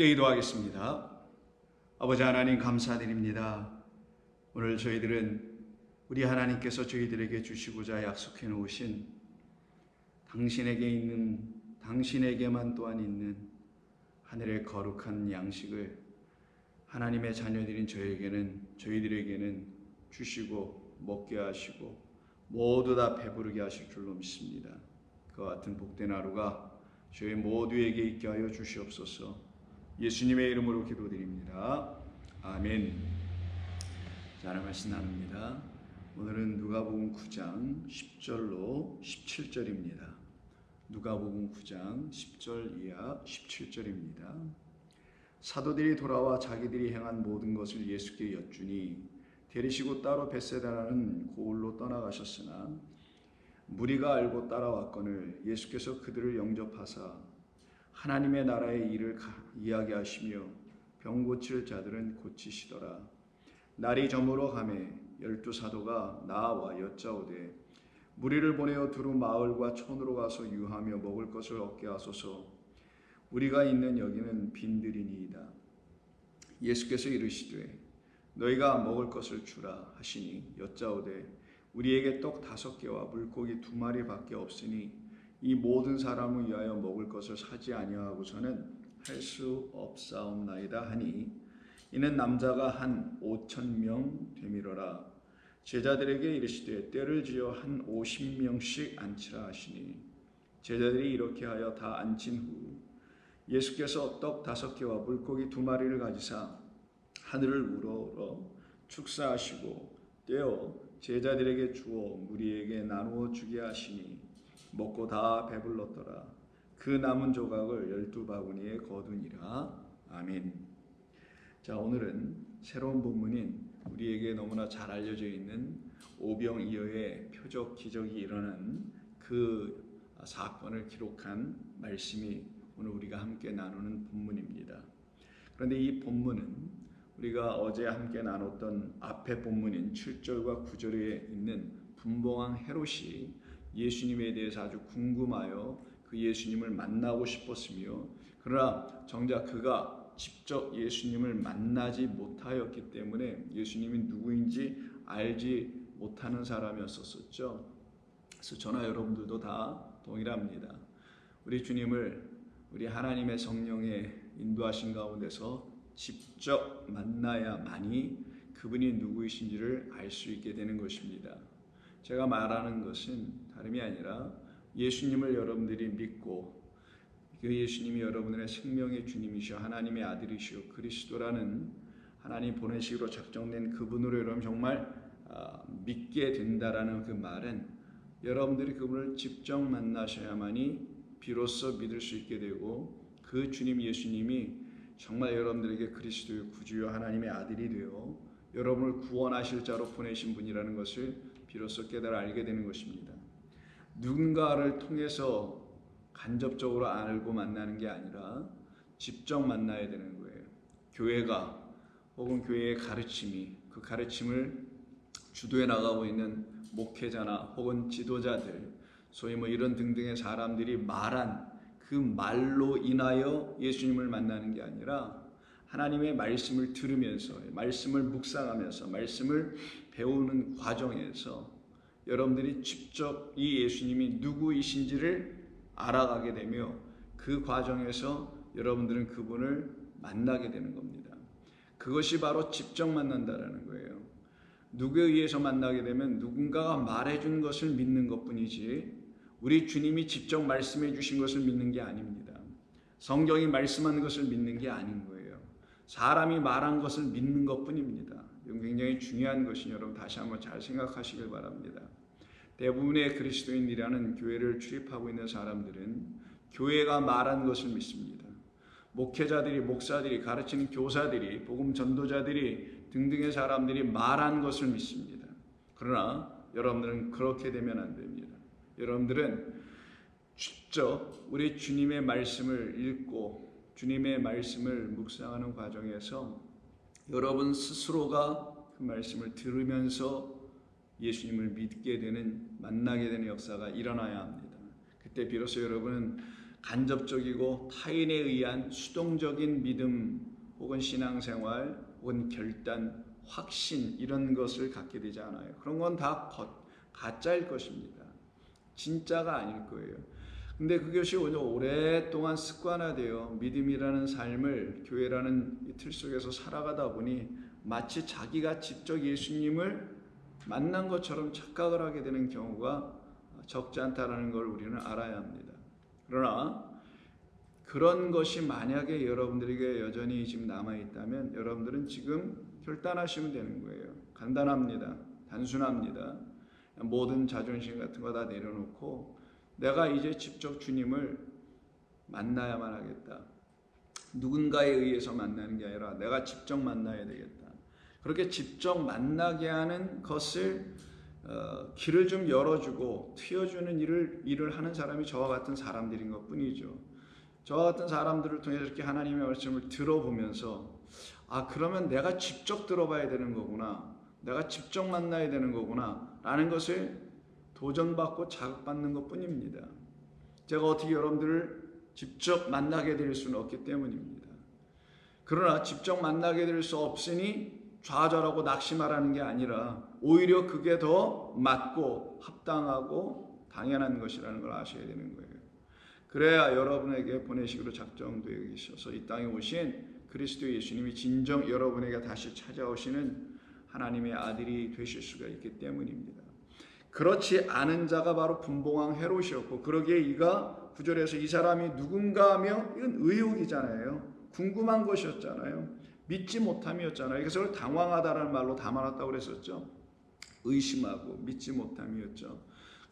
함께 기도하겠습니다. 아버지 하나님 감사드립니다. 오늘 저희들은 우리 하나님께서 저희들에게 주시고자 약속해 놓으신 당신에게만 또한 있는 하늘의 거룩한 양식을 하나님의 자녀들인 저희들에게는 주시고 먹게 하시고 모두 다 배부르게 하실 줄로 믿습니다. 그와 같은 복된 하루가 저희 모두에게 있게 하여 주시옵소서. 예수님의 이름으로 기도드립니다. 아멘. 자, 하나 말씀 나눕니다. 오늘은 누가복음 9장 10절로 17절입니다. 누가복음 9장 10절 이하 17절입니다. 사도들이 돌아와 자기들이 행한 모든 것을 예수께 여쭈니 데리시고 따로 벳세다라는 고을로 떠나가셨으나 무리가 알고 따라왔거늘 예수께서 그들을 영접하사 하나님의 나라의 일을 이야기하시며 병 고칠 자들은 고치시더라. 날이 저물어 가매 12 사도가 나와 여짜오되 무리를 보내어 두루 마을과 촌으로 가서 유하며 먹을 것을 얻게 하소서. 우리가 있는 여기는 빈들이니이다. 예수께서 이르시되 너희가 먹을 것을 주라 하시니 여짜오되 우리에게 떡 5개와 물고기 2마리밖에 없으니 이 모든 사람을 위하여 먹을 것을 사지 아니하고서는 할 수 없사옵나이다 하니 이는 남자가 한 5,000명 되밀어라. 제자들에게 이르시되 때를 지어 한 50명씩 앉히라 하시니 제자들이 이렇게 하여 다 앉힌 후 예수께서 떡 5개와 물고기 2마리를 가지사 하늘을 우러러 축사하시고 떼어 제자들에게 주어 무리에게 나누어 주게 하시니 먹고 다 배불렀더라. 그 남은 조각을 12바구니에 거두니라. 아멘. 자, 오늘은 새로운 본문인 우리에게 너무나 잘 알려져 있는 오병이어의 표적 기적이 일어난 그 사건을 기록한 말씀이 오늘 우리가 함께 나누는 본문입니다. 그런데 이 본문은 우리가 어제 함께 나눴던 앞의 본문인 7절과 9절에 있는 분봉왕 헤롯이 예수님에 대해서 아주 궁금하여 그 예수님을 만나고 싶었으며 그러나 정작 그가 직접 예수님을 만나지 못하였기 때문에 예수님이 누구인지 알지 못하는 사람이었었죠. 그래서 저나 여러분들도 다 동일합니다. 우리 주님을 우리 하나님의 성령의 인도하신 가운데서 직접 만나야만이 그분이 누구이신지를 알 수 있게 되는 것입니다. 제가 말하는 것은 다름이 아니라 예수님을 여러분들이 믿고 그 예수님이 여러분의 생명의 주님이시오 하나님의 아들이시오 그리스도라는 하나님 보내시기로 작정된 그분으로 여러분 정말 믿게 된다라는 그 말은 여러분들이 그분을 직접 만나셔야만이 비로소 믿을 수 있게 되고 그 주님 예수님이 정말 여러분들에게 그리스도의 구주요 하나님의 아들이 되어 여러분을 구원하실 자로 보내신 분이라는 것을 비로소 깨달아 알게 되는 것입니다. 누군가를 통해서 간접적으로 알고 만나는 게 아니라 직접 만나야 되는 거예요. 교회가 혹은 교회의 가르침이 그 가르침을 주도해 나가고 있는 목회자나 혹은 지도자들 소위 이런 등등의 사람들이 말한 그 말로 인하여 예수님을 만나는 게 아니라 하나님의 말씀을 들으면서 말씀을 묵상하면서 말씀을 배우는 과정에서 여러분들이 직접 이 예수님이 누구이신지를 알아가게 되며 그 과정에서 여러분들은 그분을 만나게 되는 겁니다. 그것이 바로 직접 만난다라는 거예요. 누구에 의해서 만나게 되면 누군가가 말해준 것을 믿는 것뿐이지 우리 주님이 직접 말씀해 주신 것을 믿는 게 아닙니다. 성경이 말씀한 것을 믿는 게 아닌 거예요. 사람이 말한 것을 믿는 것뿐입니다. 이건 굉장히 중요한 것이 여러분 다시 한번 잘 생각하시길 바랍니다. 대부분의 그리스도인이라는 교회를 출입하고 있는 사람들은 교회가 말한 것을 믿습니다. 목회자들이, 목사들이, 가르치는 교사들이, 복음 전도자들이 등등의 사람들이 말한 것을 믿습니다. 그러나 여러분들은 그렇게 되면 안 됩니다. 여러분들은 직접 우리 주님의 말씀을 읽고 주님의 말씀을 묵상하는 과정에서 여러분 스스로가 그 말씀을 들으면서 예수님을 믿게 되는 만나게 되는 역사가 일어나야 합니다. 그때 비로소 여러분은 간접적이고 타인에 의한 수동적인 믿음 혹은 신앙생활 혹은 결단, 확신 이런 것을 갖게 되지 않아요. 그런 건 다 가짜일 것입니다. 진짜가 아닐 거예요. 근데 그것이 오랫동안 습관화되어 믿음이라는 삶을 교회라는 이 틀 속에서 살아가다 보니 마치 자기가 직접 예수님을 만난 것처럼 착각을 하게 되는 경우가 적지 않다는 걸 우리는 알아야 합니다. 그러나 그런 것이 만약에 여러분들에게 여전히 지금 남아있다면 여러분들은 지금 결단하시면 되는 거예요. 간단합니다. 단순합니다. 모든 자존심 같은 거 다 내려놓고 내가 이제 직접 주님을 만나야만 하겠다. 누군가에 의해서 만나는 게 아니라 내가 직접 만나야 되겠다. 그렇게 직접 만나게 하는 것을 길을 좀 열어주고 트여주는 일을 하는 사람이 저와 같은 사람들인 것 뿐이죠. 저와 같은 사람들을 통해서 이렇게 하나님의 말씀을 들어보면서 그러면 내가 직접 들어봐야 되는 거구나. 내가 직접 만나야 되는 거구나. 라는 것을 도전받고 자극받는 것 뿐입니다. 제가 어떻게 여러분들을 직접 만나게 될 수는 없기 때문입니다. 그러나 직접 만나게 될 수 없으니 좌절하고 낙심하라는 게 아니라 오히려 그게 더 맞고 합당하고 당연한 것이라는 걸 아셔야 되는 거예요. 그래야 여러분에게 보내시기로 작정되어 계셔서 이 땅에 오신 그리스도 예수님이 진정 여러분에게 다시 찾아오시는 하나님의 아들이 되실 수가 있기 때문입니다. 그렇지 않은 자가 바로 분봉왕 헤롯이었고 그러기에 이가 9절에서 이 사람이 누군가 하며 이건 의혹이잖아요. 궁금한 것이었잖아요. 믿지 못함이었잖아요. 그래서 당황하다라는 말로 담아놨다고 그랬었죠. 의심하고 믿지 못함이었죠.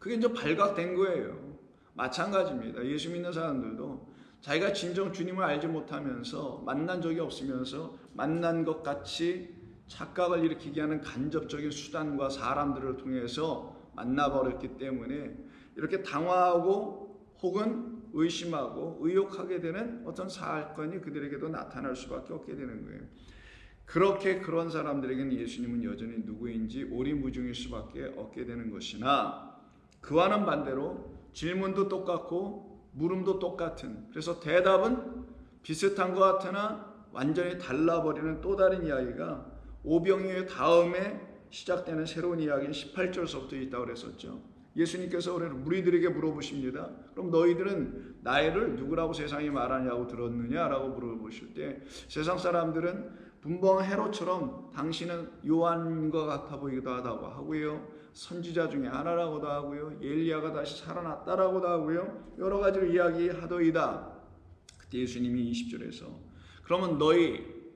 그게 이제 발각된 거예요. 마찬가지입니다. 예수 믿는 사람들도 자기가 진정 주님을 알지 못하면서 만난 적이 없으면서 만난 것 같이 착각을 일으키게 하는 간접적인 수단과 사람들을 통해서 만나버렸기 때문에 이렇게 당황하고 혹은 의심하고 의혹하게 되는 어떤 사건이 그들에게도 나타날 수밖에 없게 되는 거예요. 그렇게 그런 사람들에게는 예수님은 여전히 누구인지 오리무중일 수밖에 없게 되는 것이나 그와는 반대로 질문도 똑같고 물음도 똑같은, 그래서 대답은 비슷한 것 같으나 완전히 달라버리는 또 다른 이야기가 오병이어 다음에 시작되는 새로운 이야기인 18절서부터 있다고 그랬었죠. 예수님께서 무리들에게 물어보십니다. 그럼 너희들은 나를 누구라고 세상이 말하냐고 들었느냐라고 물어보실 때 세상 사람들은 분봉 헤롯처럼 당신은 요한과 같아 보이기도 하다고 하고요. 선지자 중에 하나라고도 하고요. 엘리야가 다시 살아났다라고도 하고요. 여러 가지로 이야기하더이다. 그때 예수님이 20절에서 그러면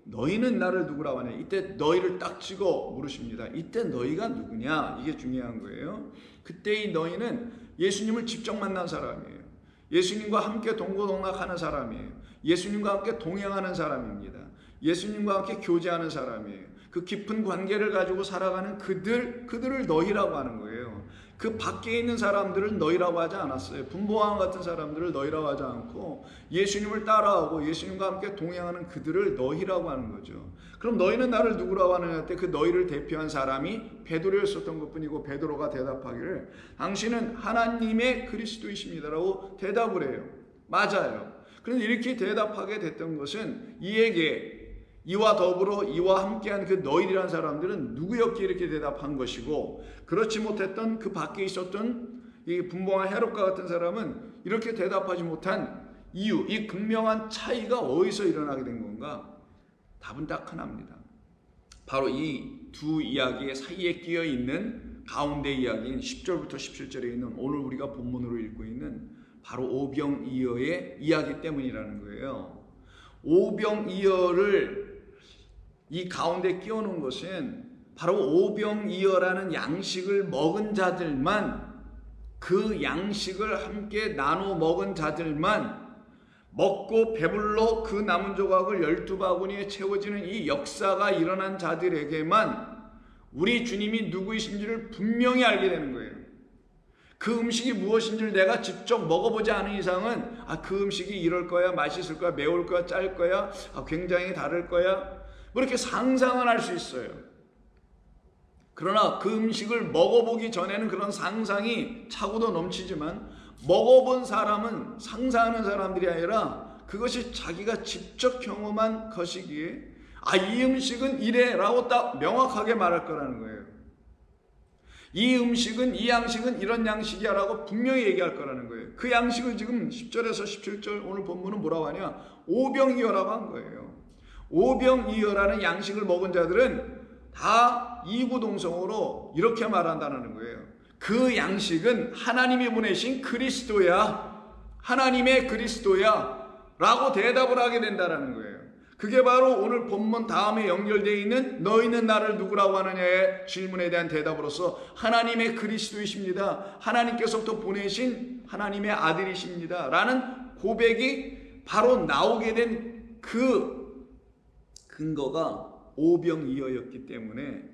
너희는 나를 누구라고 하냐. 이때 너희를 딱 찍어 물으십니다. 이때 너희가 누구냐? 이게 중요한 거예요. 그때 이 너희는 예수님을 직접 만난 사람이에요. 예수님과 함께 동고동락하는 사람이에요. 예수님과 함께 동행하는 사람입니다. 예수님과 함께 교제하는 사람이에요. 그 깊은 관계를 가지고 살아가는 그들을 너희라고 하는 거예요. 그 밖에 있는 사람들을 너희라고 하지 않았어요. 분봉왕 같은 사람들을 너희라고 하지 않고 예수님을 따라하고 예수님과 함께 동행하는 그들을 너희라고 하는 거죠. 그럼 너희는 나를 누구라고 하느냐 할 때 그 너희를 대표한 사람이 베드로였었던 것뿐이고 베드로가 대답하기를 당신은 하나님의 그리스도이십니다라고 대답을 해요. 맞아요. 그런데 이렇게 대답하게 됐던 것은 이와 더불어 이와 함께한 그 너희라는 사람들은 누구였기에 이렇게 대답한 것이고 그렇지 못했던 그 밖에 있었던 이 분봉한 헤롯과 같은 사람은 이렇게 대답하지 못한 이유, 이 극명한 차이가 어디서 일어나게 된 건가? 답은 딱 하나입니다. 바로 이 두 이야기의 사이에 끼어 있는 가운데 이야기인 10절부터 17절에 있는 오늘 우리가 본문으로 읽고 있는 바로 오병이어의 이야기 때문이라는 거예요. 오병이어를 이 가운데 끼워놓은 것은 바로 오병이어라는 양식을 먹은 자들만, 그 양식을 함께 나눠 먹은 자들만, 먹고 배불러 그 남은 조각을 12바구니에 채워지는 이 역사가 일어난 자들에게만 우리 주님이 누구이신지를 분명히 알게 되는 거예요. 그 음식이 무엇인지를 내가 직접 먹어보지 않은 이상은 그 음식이 이럴 거야, 맛있을 거야, 매울 거야, 짤 거야, 굉장히 다를 거야, 뭐 이렇게 상상은 할 수 있어요. 그러나 그 음식을 먹어보기 전에는 그런 상상이 차고도 넘치지만 먹어본 사람은 상상하는 사람들이 아니라 그것이 자기가 직접 경험한 것이기에 이 음식은 이래라고 딱 명확하게 말할 거라는 거예요. 이 음식은, 이 양식은 이런 양식이야 라고 분명히 얘기할 거라는 거예요. 그 양식을 지금 10절에서 17절 오늘 본문은 뭐라고 하냐? 오병이어라고 한 거예요. 오병이어라는 양식을 먹은 자들은 다 이구동성으로 이렇게 말한다는 거예요. 그 양식은 하나님이 보내신 그리스도야, 하나님의 그리스도야 라고 대답을 하게 된다는 거예요. 그게 바로 오늘 본문 다음에 연결되어 있는 너희는 나를 누구라고 하느냐의 질문에 대한 대답으로서 하나님의 그리스도이십니다, 하나님께서부터 보내신 하나님의 아들이십니다 라는 고백이 바로 나오게 된 그 근거가 오병이어였기 때문에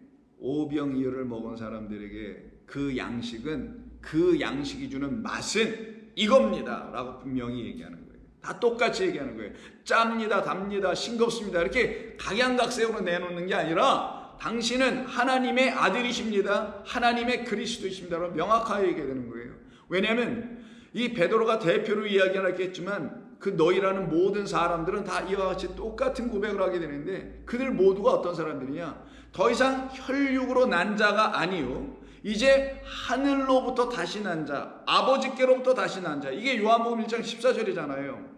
오병이어를 먹은 사람들에게 그 양식이 주는 맛은 이겁니다 라고 분명히 얘기하는 거예요. 다 똑같이 얘기하는 거예요. 짭니다, 답니다, 싱겁습니다 이렇게 각양각색으로 내놓는 게 아니라 당신은 하나님의 아들이십니다, 하나님의 그리스도이십니다 라고 명확하게 얘기하는 거예요. 왜냐하면 이 베드로가 대표로 이야기를 했겠지만 그 너희라는 모든 사람들은 다 이와 같이 똑같은 고백을 하게 되는데 그들 모두가 어떤 사람들이냐? 더 이상 혈육으로 난 자가 아니요 이제 하늘로부터 다시 난 자, 아버지께로부터 다시 난 자. 이게 요한복음 1장 14절이잖아요.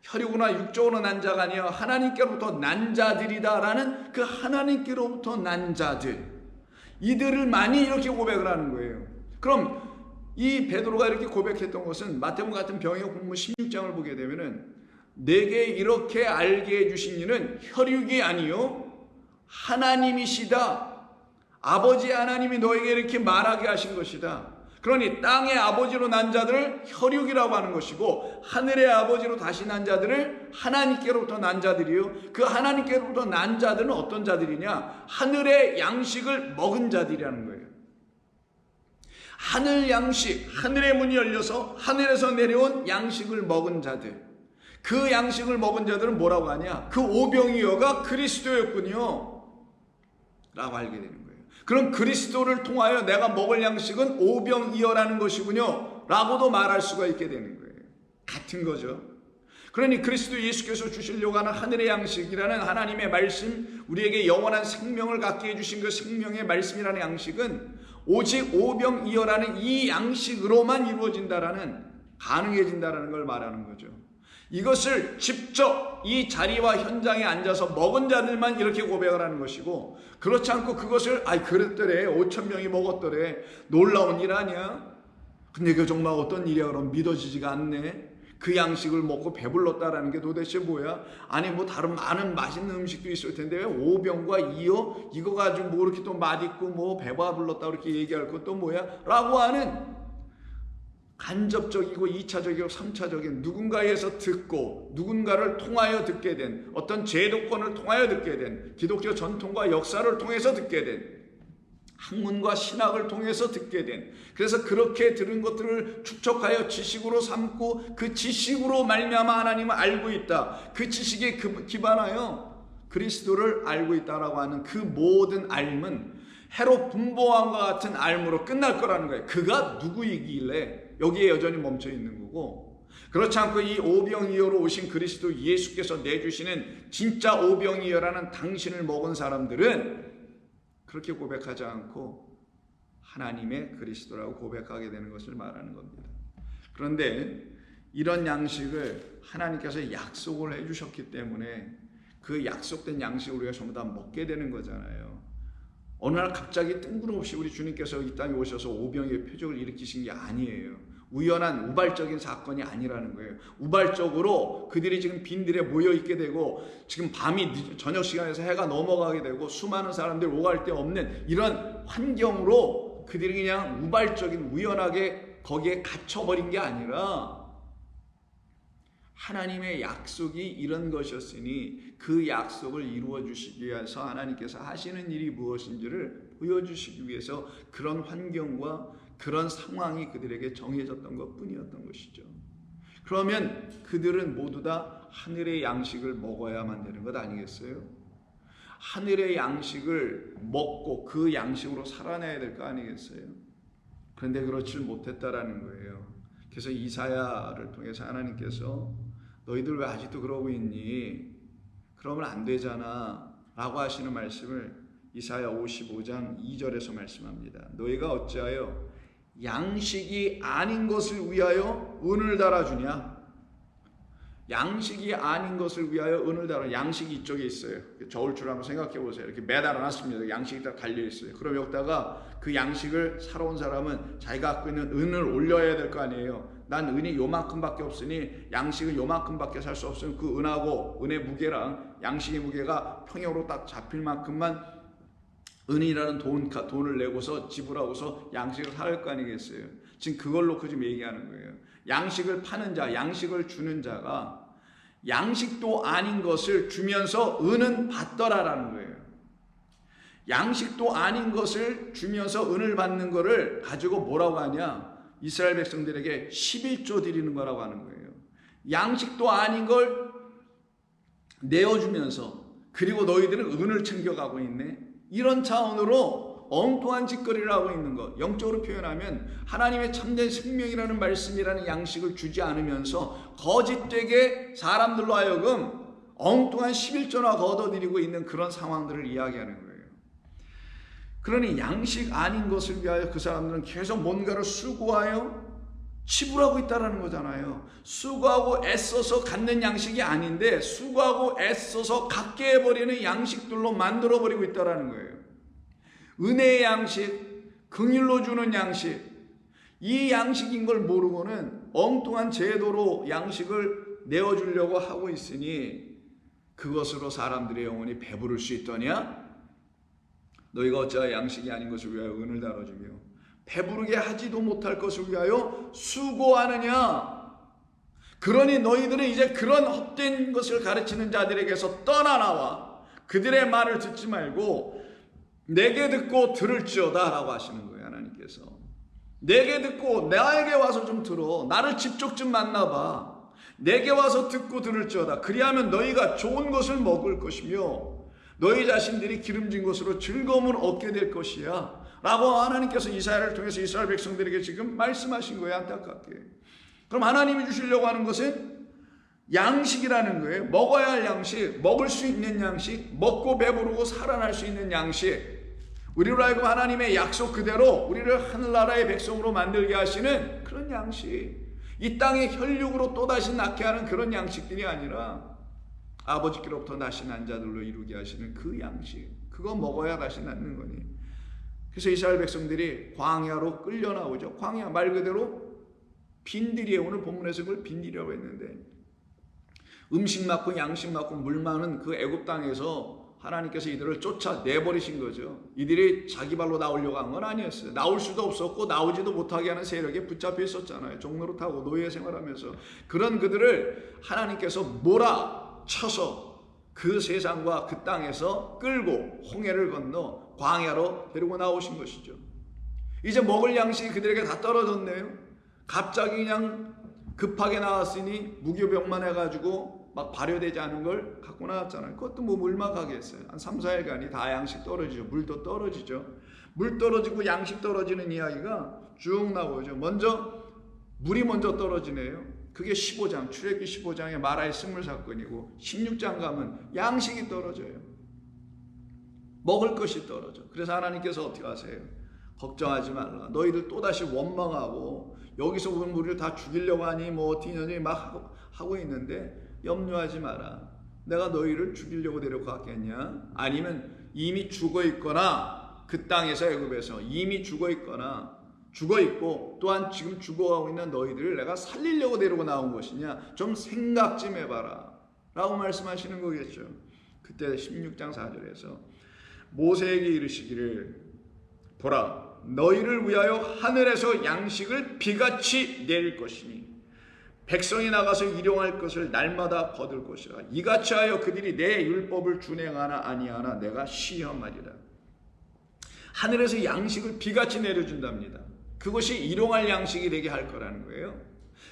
혈육으로나 육적으로 난 자가 아니라 하나님께로부터 난 자들이다 라는 그 하나님께로부터 난 자들, 이들을 많이 이렇게 고백을 하는 거예요. 그럼 이 베드로가 이렇게 고백했던 것은 마태복음 같은 병역 본문 16장을 보게 되면은 내게 이렇게 알게 해주신 이는 혈육이 아니요 하나님이시다, 아버지 하나님이 너에게 이렇게 말하게 하신 것이다. 그러니 땅의 아버지로 난 자들을 혈육이라고 하는 것이고 하늘의 아버지로 다시 난 자들을 하나님께로부터 난 자들이요, 그 하나님께로부터 난 자들은 어떤 자들이냐? 하늘의 양식을 먹은 자들이라는 거예요. 하늘 양식, 하늘의 문이 열려서 하늘에서 내려온 양식을 먹은 자들, 그 양식을 먹은 자들은 뭐라고 하냐? 그 오병이어가 그리스도였군요 라고 알게 되는 거예요. 그럼 그리스도를 통하여 내가 먹을 양식은 오병이어라는 것이군요 라고도 말할 수가 있게 되는 거예요. 같은 거죠. 그러니 그리스도 예수께서 주시려고 하는 하늘의 양식이라는 하나님의 말씀, 우리에게 영원한 생명을 갖게 해주신 그 생명의 말씀이라는 양식은 오직 오병이어라는 이 양식으로만 이루어진다라는, 가능해진다라는 걸 말하는 거죠. 이것을 직접 이 자리와 현장에 앉아서 먹은 자들만 이렇게 고백을 하는 것이고, 그렇지 않고 그것을 그랬더래, 5,000명이 먹었더래, 놀라운 일 아니야? 근데 그 정말 어떤 일이야? 그럼 믿어지지가 않네. 그 양식을 먹고 배불렀다라는 게 도대체 뭐야? 아니 뭐 다른 많은 맛있는 음식도 있을 텐데 왜 오병과 이어 이거 가지고 뭐 이렇게 또 맛있고 뭐 배가 불렀다 그렇게 얘기할 것도 뭐야? 라고 하는 간접적이고 2차적이고 3차적인 누군가에서 듣고 누군가를 통하여 듣게 된, 어떤 제도권을 통하여 듣게 된, 기독교 전통과 역사를 통해서 듣게 된, 학문과 신학을 통해서 듣게 된, 그래서 그렇게 들은 것들을 축적하여 지식으로 삼고 그 지식으로 말미암아 하나님을 알고 있다, 그 지식에 기반하여 그리스도를 알고 있다라고 하는 그 모든 알은 해로 분보함과 같은 알므로 끝날 거라는 거예요. 그가 누구이길래 여기에 여전히 멈춰 있는 거고, 그렇지 않고 이 오병이어로 오신 그리스도 예수께서 내주시는 진짜 오병이어라는 당신을 먹은 사람들은 그렇게 고백하지 않고 하나님의 그리스도라고 고백하게 되는 것을 말하는 겁니다. 그런데 이런 양식을 하나님께서 약속을 해주셨기 때문에 그 약속된 양식을 우리가 전부 다 먹게 되는 거잖아요. 어느 날 갑자기 뜬금없이 우리 주님께서 이 땅에 오셔서 오병이어의 표적을 일으키신 게 아니에요. 우연한 우발적인 사건이 아니라는 거예요. 우발적으로 그들이 지금 빈들에 모여있게 되고 지금 밤이 저녁 시간에서 해가 넘어가게 되고 수많은 사람들이 오갈 데 없는 이런 환경으로 그들이 그냥 우발적인 우연하게 거기에 갇혀버린 게 아니라 하나님의 약속이 이런 것이었으니 그 약속을 이루어 주시기 위해서 하나님께서 하시는 일이 무엇인지를 보여주시기 위해서 그런 환경과 그런 상황이 그들에게 정해졌던 것뿐이었던 것이죠. 그러면 그들은 모두 다 하늘의 양식을 먹어야만 되는 것 아니겠어요? 하늘의 양식을 먹고 그 양식으로 살아내야 될 거 아니겠어요? 그런데 그렇지 못했다라는 거예요. 그래서 이사야를 통해서 하나님께서 너희들 왜 아직도 그러고 있니? 그러면 안 되잖아 라고 하시는 말씀을 이사야 55장 2절에서 말씀합니다. 너희가 어찌하여 양식이 아닌 것을 위하여 은을 달아주냐? 양식이 아닌 것을 위하여 은을 달아. 양식이 이쪽에 있어요. 저울줄 한번 생각해 보세요. 이렇게 매달아 놨습니다. 양식이 딱 달려 있어요. 그럼 여기다가 그 양식을 사러 온 사람은 자기가 갖고 있는 은을 올려야 될 거 아니에요. 난 은이 요만큼밖에 없으니 양식은 요만큼밖에 살 수 없으니 그 은하고 은의 무게랑 양식의 무게가 평형으로 딱 잡힐 만큼만 은이라는 돈을 내고서 지불하고서 양식을 살 거 아니겠어요. 지금 그걸 놓고 지금 얘기하는 거예요. 양식을 파는 자, 양식을 주는 자가 양식도 아닌 것을 주면서 은은 받더라라는 거예요. 양식도 아닌 것을 주면서 은을 받는 거를 가지고 뭐라고 하냐? 이스라엘 백성들에게 11조 드리는 거라고 하는 거예요. 양식도 아닌 걸 내어주면서, 그리고 너희들은 은을 챙겨가고 있네. 이런 차원으로 엉뚱한 짓거리를 하고 있는 것. 영적으로 표현하면 하나님의 참된 생명이라는 말씀이라는 양식을 주지 않으면서 거짓되게 사람들로 하여금 엉뚱한 11조나 걷어들이고 있는 그런 상황들을 이야기하는 거예요. 그러니 양식 아닌 것을 위하여 그 사람들은 계속 뭔가를 수고하여 지불하고 있다는 거잖아요. 수고하고 애써서 갖는 양식이 아닌데 수고하고 애써서 갖게 해버리는 양식들로 만들어버리고 있다는 거예요. 은혜의 양식, 긍휼로 주는 양식, 이 양식인 걸 모르고는 엉뚱한 제도로 양식을 내어주려고 하고 있으니 그것으로 사람들의 영혼이 배부를 수 있더냐? 너희가 어찌하여 양식이 아닌 것을 위하여 은을 다뤄주며 배부르게 하지도 못할 것을 위하여 수고하느냐? 그러니 너희들은 이제 그런 헛된 것을 가르치는 자들에게서 떠나나와 그들의 말을 듣지 말고 내게 듣고 들을지어다 라고 하시는 거예요. 하나님께서 내게 듣고 나에게 와서 좀 들어. 나를 직접 좀 만나봐. 내게 와서 듣고 들을지어다. 그리하면 너희가 좋은 것을 먹을 것이며 너희 자신들이 기름진 것으로 즐거움을 얻게 될 것이야 라고 하나님께서 이사야를 통해서 이스라엘 백성들에게 지금 말씀하신 거예요. 안타깝게. 그럼 하나님이 주시려고 하는 것은 양식이라는 거예요. 먹어야 할 양식, 먹을 수 있는 양식, 먹고 배부르고 살아날 수 있는 양식. 우리로 하여금 하나님의 약속 그대로 우리를 하늘나라의 백성으로 만들게 하시는 그런 양식. 이 땅의 혈육으로 또다시 낳게 하는 그런 양식들이 아니라 아버지께로부터 나신 난 자들로 이루게 하시는 그 양식. 그거 먹어야 다시 낳는 거니. 그래서 이스라엘 백성들이 광야로 끌려 나오죠. 광야 말 그대로 빈들이에요. 오늘 본문에서 그걸 빈들이라고 했는데 음식 많고 양식 많고 물 많은 그 애굽 땅에서 하나님께서 이들을 쫓아내버리신 거죠. 이들이 자기 발로 나오려고 한 건 아니었어요. 나올 수도 없었고 나오지도 못하게 하는 세력에 붙잡혀 있었잖아요. 종로로 타고 노예 생활하면서. 그런 그들을 하나님께서 몰아쳐서 그 세상과 그 땅에서 끌고 홍해를 건너 광야로 데리고 나오신 것이죠. 이제 먹을 양식이 그들에게 다 떨어졌네요. 갑자기 그냥 급하게 나왔으니 무교병만 해가지고 막 발효되지 않은 걸 갖고 나왔잖아요. 그것도 뭐 물막하겠어요. 한 3, 4일간이 다 양식 떨어지죠. 물도 떨어지죠. 물 떨어지고 양식 떨어지는 이야기가 쭉 나오죠. 먼저 물이 먼저 떨어지네요. 그게 15장, 출애굽기 15장의 마라의 승물 사건이고 16장 가면 양식이 떨어져요. 먹을 것이 떨어져. 그래서 하나님께서 어떻게 하세요? 걱정하지 말라. 너희들 또다시 원망하고 여기서 온 우리를 다 죽이려고 하니 뭐 어떻게 하니 막 하고 있는데 염려하지 마라. 내가 너희를 죽이려고 데려갔겠냐? 아니면 이미 죽어있거나 그 땅에서 애굽에서 이미 죽어있고 또한 지금 죽어가고 있는 너희들을 내가 살리려고 데리고 나온 것이냐? 좀 생각 좀 해봐라 라고 말씀하시는 거겠죠. 그때 16장 4절에서 모세에게 이르시기를 보라 너희를 위하여 하늘에서 양식을 비같이 내릴 것이니 백성이 나가서 일용할 것을 날마다 거둘 것이라. 이같이 하여 그들이 내 율법을 준행하나 아니하나 내가 시험하리라. 하늘에서 양식을 비같이 내려준답니다. 그것이 일용할 양식이 되게 할 거라는 거예요.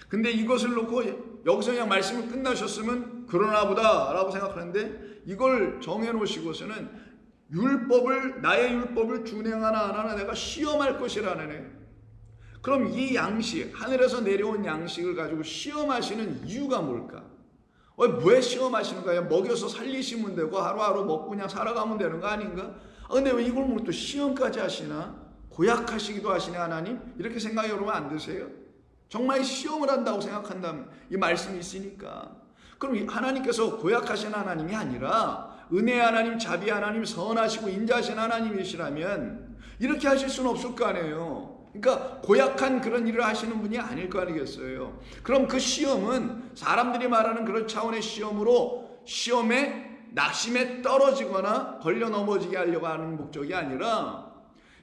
근데 이것을 놓고 여기서 그냥 말씀을 끝나셨으면 그러나 보다 라고 생각하는데 이걸 정해놓으시고서는 나의 율법을 준행하나 안 하나 내가 시험할 것이라는 애. 그럼 이 양식, 하늘에서 내려온 양식을 가지고 시험하시는 이유가 뭘까? 왜 시험하시는 거예요? 먹여서 살리시면 되고 하루하루 먹고 그냥 살아가면 되는 거 아닌가? 근데 왜 이걸 또 시험까지 하시나? 고약하시기도 하시네 하나님? 이렇게 생각이 여러분 안 드세요? 정말 시험을 한다고 생각한다면 이 말씀이 있으니까. 그럼 하나님께서 고약하신 하나님이 아니라 은혜 하나님, 자비 하나님, 선하시고 인자하신 하나님이시라면 이렇게 하실 수는 없을 거 아니에요. 그러니까 고약한 그런 일을 하시는 분이 아닐 거 아니겠어요. 그럼 그 시험은 사람들이 말하는 그런 차원의 시험으로 시험에 낙심에 떨어지거나 걸려 넘어지게 하려고 하는 목적이 아니라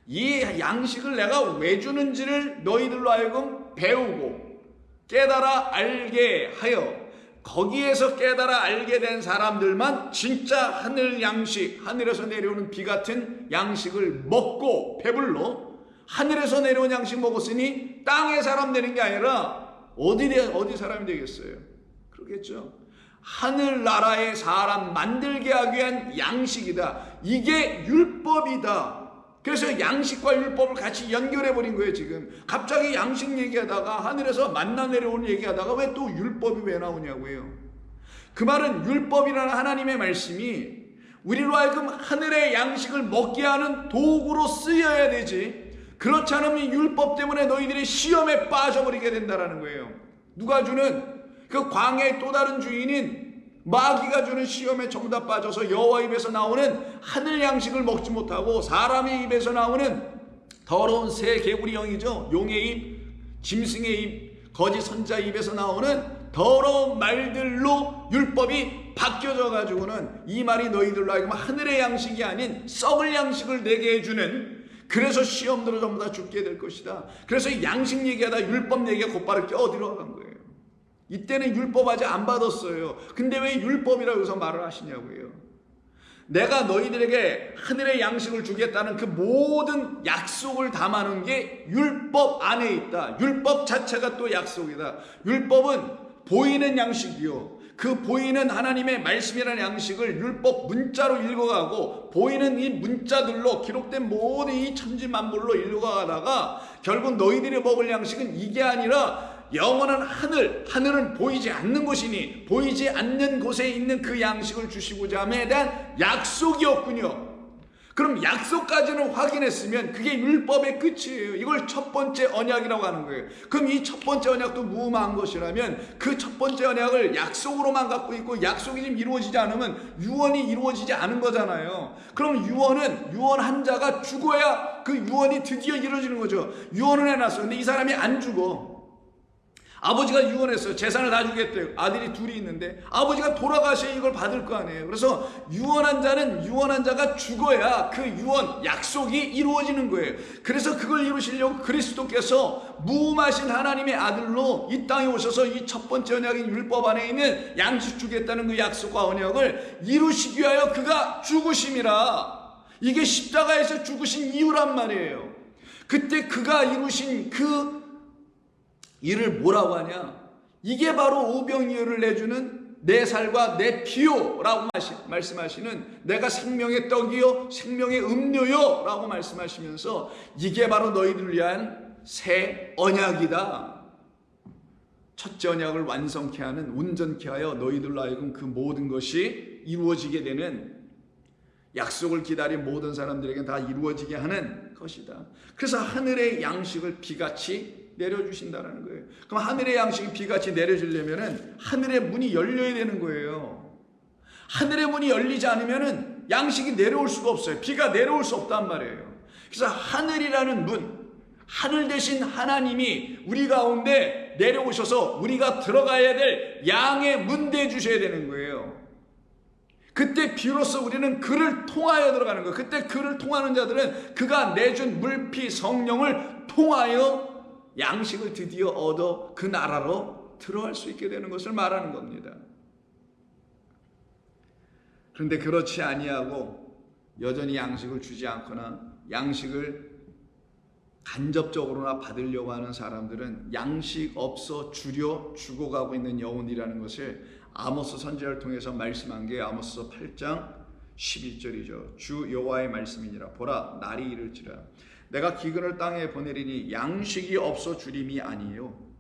이 양식을 내가 왜 주는지를 너희들로 하여금 배우고 깨달아 알게 하여 거기에서 깨달아 알게 된 사람들만 진짜 하늘 양식, 하늘에서 내려오는 비 같은 양식을 먹고 배불러 하늘에서 내려온 양식 먹었으니 땅의 사람 되는 게 아니라 어디 사람이 되겠어요? 그러겠죠. 하늘나라의 사람 만들게 하기 위한 양식이다. 이게 율법이다. 그래서 양식과 율법을 같이 연결해버린 거예요. 지금 갑자기 양식 얘기하다가 하늘에서 만나 내려오는 얘기하다가 왜 또 율법이 왜 나오냐고요. 그 말은 율법이라는 하나님의 말씀이 우리로 하여금 하늘의 양식을 먹게 하는 도구로 쓰여야 되지, 그렇지 않으면 율법 때문에 너희들이 시험에 빠져버리게 된다는 거예요. 누가 주는 그 광야의 또 다른 주인인 마귀가 주는 시험에 전부 다 빠져서 여호와 입에서 나오는 하늘 양식을 먹지 못하고 사람의 입에서 나오는 더러운 새 개구리 영이죠. 용의 입, 짐승의 입, 거짓 선자 입에서 나오는 더러운 말들로 율법이 바뀌어져 가지고는 이 말이 너희들로 하여금 하늘의 양식이 아닌 썩을 양식을 내게 해주는, 그래서 시험들로 전부 다 죽게 될 것이다. 그래서 양식 얘기하다 율법 얘기가 곧바로 껴들어간 거예요. 이때는 율법 아직 안 받았어요. 근데 왜 율법이라고 해서 말을 하시냐고요. 내가 너희들에게 하늘의 양식을 주겠다는 그 모든 약속을 담아놓은 게 율법 안에 있다. 율법 자체가 또 약속이다. 율법은 보이는 양식이요, 그 보이는 하나님의 말씀이라는 양식을 율법 문자로 읽어가고 보이는 이 문자들로 기록된 모든 이 천지만물로 읽어가다가 결국 너희들이 먹을 양식은 이게 아니라 영원한 하늘은 보이지 않는 곳이니 보이지 않는 곳에 있는 그 양식을 주시고자 함에 대한 약속이었군요. 그럼 약속까지는 확인했으면 그게 율법의 끝이에요. 이걸 첫 번째 언약이라고 하는 거예요. 그럼 이 첫 번째 언약도 무음한 것이라면 그 첫 번째 언약을 약속으로만 갖고 있고 약속이 지금 이루어지지 않으면 유언이 이루어지지 않은 거잖아요. 그럼 유언한 자가 죽어야 그 유언이 드디어 이루어지는 거죠. 유언을 해놨어. 근데 이 사람이 안 죽어. 아버지가 유언했어요. 재산을 다 주겠대요. 아들이 둘이 있는데 아버지가 돌아가셔야 이걸 받을 거 아니에요. 그래서 유언한 자가 죽어야 그 유언, 약속이 이루어지는 거예요. 그래서 그걸 이루시려고 그리스도께서 무음하신 하나님의 아들로 이 땅에 오셔서 이 첫 번째 언약인 율법 안에 있는 양식 주겠다는 그 약속과 언약을 이루시기 위하여 그가 죽으심이라. 이게 십자가에서 죽으신 이유란 말이에요. 그때 그가 이루신 그 이를 뭐라고 하냐? 이게 바로 오병이어를 내주는 내 살과 내 피요라고 말씀하시는, 내가 생명의 떡이요 생명의 음료요 라고 말씀하시면서 이게 바로 너희들을 위한 새 언약이다. 첫째 언약을 완성케 하는, 온전케 하여 너희들로 하여금 그 모든 것이 이루어지게 되는, 약속을 기다린 모든 사람들에게 다 이루어지게 하는 것이다. 그래서 하늘의 양식을 비같이 내려주신다는 거예요. 그럼 하늘의 양식이 비같이 내려지려면 하늘의 문이 열려야 되는 거예요. 하늘의 문이 열리지 않으면 양식이 내려올 수가 없어요. 비가 내려올 수 없단 말이에요. 그래서 하늘이라는 문, 하늘 대신 하나님이 우리 가운데 내려오셔서 우리가 들어가야 될 양의 문 대주셔야 되는 거예요. 그때 비로소 우리는 그를 통하여 들어가는 거예요. 그때 그를 통하는 자들은 그가 내준 물피 성령을 통하여 양식을 드디어 얻어 그 나라로 들어갈 수 있게 되는 것을 말하는 겁니다. 그런데 그렇지 아니하고 여전히 양식을 주지 않거나 양식을 간접적으로나 받으려고 하는 사람들은 양식 없어 주려 죽어가고 있는 영혼이라는 것을 아모스 선지자를 통해서 말씀한 게 아모스 8장 11절이죠. 주 여호와의 말씀이니라. 보라, 날이 이를지라 내가 기근을 땅에 보내리니 양식이 없어 주림이 아니에요.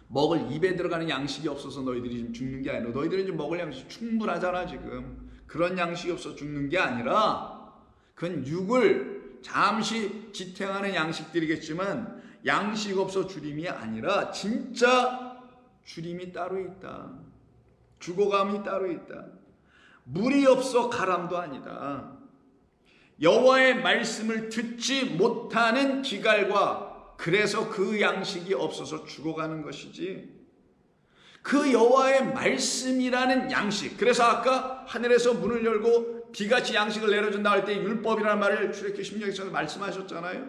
먹을 입에 들어가는 양식이 없어서 너희들이 지금 죽는 게 아니라 너희들은 지금 먹을 양식이 충분하잖아. 지금 그런 양식이 없어 죽는 게 아니라 그건 육을 잠시 지탱하는 양식들이겠지만 양식 없어 주림이 아니라 진짜 주림이 따로 있다. 죽어감이 따로 있다. 물이 없어 가람도 아니다. 여호와의 말씀을 듣지 못하는 기갈과 그래서 그 양식이 없어서 죽어가는 것이지, 그 여호와의 말씀이라는 양식, 그래서 아까 하늘에서 문을 열고 비같이 양식을 내려준다 할 때 율법이라는 말을 출애굽기 16장에서 말씀하셨잖아요.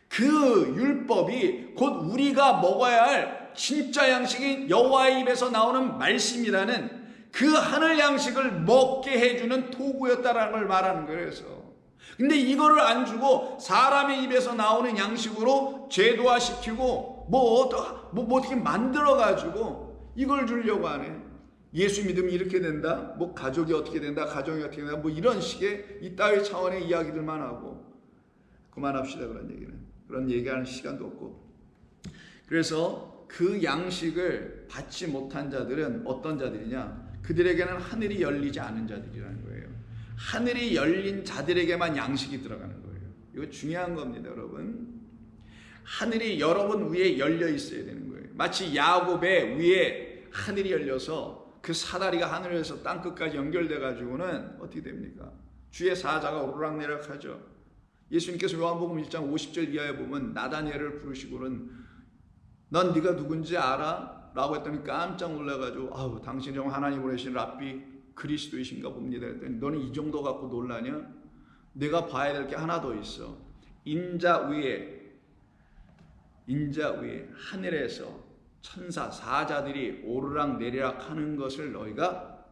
그 율법이 곧 우리가 먹어야 할 진짜 양식인 여호와의 입에서 나오는 말씀이라는 그 하늘 양식을 먹게 해주는 도구였다라는 걸 말하는 거예요. 그래서 근데 이거를 안 주고 사람의 입에서 나오는 양식으로 제도화시키고 뭐 어떻게 만들어가지고 이걸 주려고 하네. 예수 믿으면 이렇게 된다, 뭐 가족이 어떻게 된다, 가정이 어떻게 된다, 뭐 이런 식의 이따위 차원의 이야기들만 하고 그만합시다. 그런 얘기하는 시간도 없고. 그래서 그 양식을 받지 못한 자들은 어떤 자들이냐, 그들에게는 하늘이 열리지 않은 자들이라는 거예요. 하늘이 열린 자들에게만 양식이 들어가는 거예요. 이거 중요한 겁니다, 여러분. 하늘이 여러분 위에 열려 있어야 되는 거예요. 마치 야곱의 위에 하늘이 열려서 그 사다리가 하늘에서 땅끝까지 연결돼 가지고는 어떻게 됩니까? 주의 사자가 오르락내리락 하죠. 예수님께서 요한복음 1장 50절 이하에 보면 나다니엘을 부르시고는 넌 네가 누군지 알아? 라고 했더니 깜짝 놀라가지고 아우 당신이 정말 하나님 보내신 랍비 그리스도이신가 봅니다. 했더니 너는 이 정도 갖고 놀라냐? 내가 봐야 될 게 하나 더 있어. 인자 위에 하늘에서 천사 사자들이 오르락내리락 하는 것을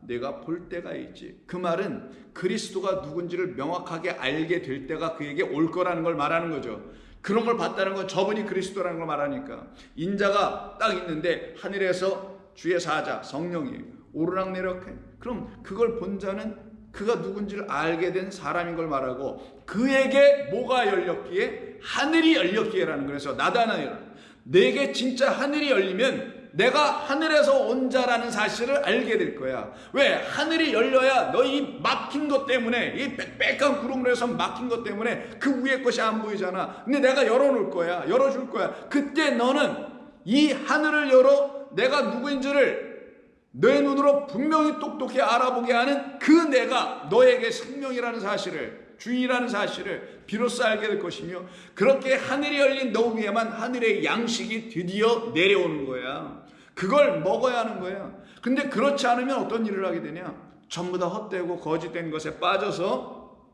내가 볼 때가 있지. 그 말은 그리스도가 누군지를 명확하게 알게 될 때가 그에게 올 거라는 걸 말하는 거죠. 그런 걸 봤다는 건 저분이 그리스도라는 걸 말하니까. 인자가 딱 있는데 하늘에서 주의 사자 성령이 오르락내리락해. 그럼 그걸 본 자는 그가 누군지를 알게 된 사람인 걸 말하고, 그에게 뭐가 열렸기에? 하늘이 열렸기에라는 거예요. 그래서 나다나엘, 내게 진짜 하늘이 열리면 내가 하늘에서 온 자라는 사실을 알게 될 거야. 왜? 하늘이 열려야 너희 막힌 것 때문에, 이 빽빽한 구름으로 해서 막힌 것 때문에 그 위에 것이 안 보이잖아. 근데 내가 열어줄 거야. 그때 너는 이 하늘을 열어 내가 누구인지를 내 눈으로 분명히 똑똑히 알아보게 하는 그 내가 너에게 생명이라는 사실을, 주인이라는 사실을 비로소 알게 될 것이며, 그렇게 하늘이 열린 너 위에만 하늘의 양식이 드디어 내려오는 거야. 그걸 먹어야 하는 거야. 근데 그렇지 않으면 어떤 일을 하게 되냐? 전부 다 헛되고 거짓된 것에 빠져서